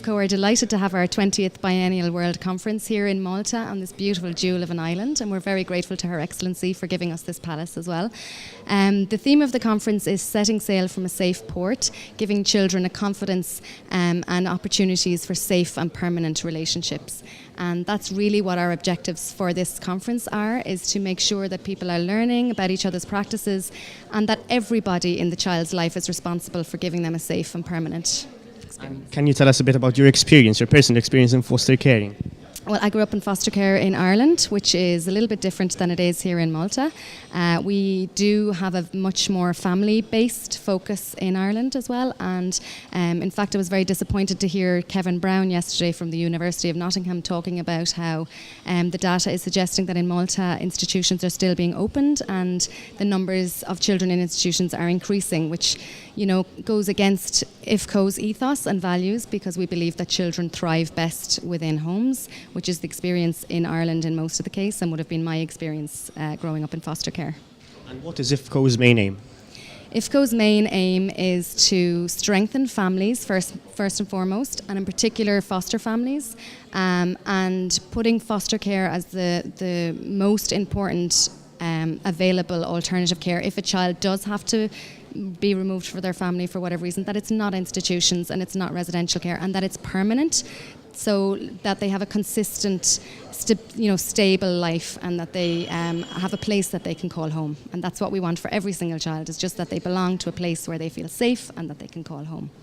IFCO are delighted to have our 20th Biennial World Conference here in Malta on this beautiful jewel of an island, and we're very grateful to Her Excellency for giving us this palace as well. The theme of the conference is setting sail from a safe port, giving children a confidence and opportunities for safe and permanent relationships. And that's really what our objectives for this conference are, is to make sure that people are learning about each other's practices and that everybody in the child's life is responsible for giving them a safe and permanent experience. Can you tell us a bit about your experience, your personal experience in foster caring? Well, I grew up in foster care in Ireland, which is a little bit different than it is here in Malta. We do have a much more family-based focus in Ireland as well, and in fact I was very disappointed to hear Kevin Brown yesterday from the University of Nottingham talking about how the data is suggesting that in Malta institutions are still being opened and the numbers of children in institutions are increasing, which goes against IFCO's ethos and values, because we believe that children thrive best within homes, which is the experience in Ireland in most of the case and would have been my experience growing up in foster care. And what is IFCO's main aim? IFCO's main aim is to strengthen families first and foremost, and in particular foster families, and putting foster care as the most important available alternative care if a child does have to be removed for their family for whatever reason, that it's not institutions and it's not residential care, and that it's permanent, so that they have a consistent, stable life, and that they have a place that they can call home. And that's what we want for every single child, is just that they belong to a place where they feel safe and that they can call home.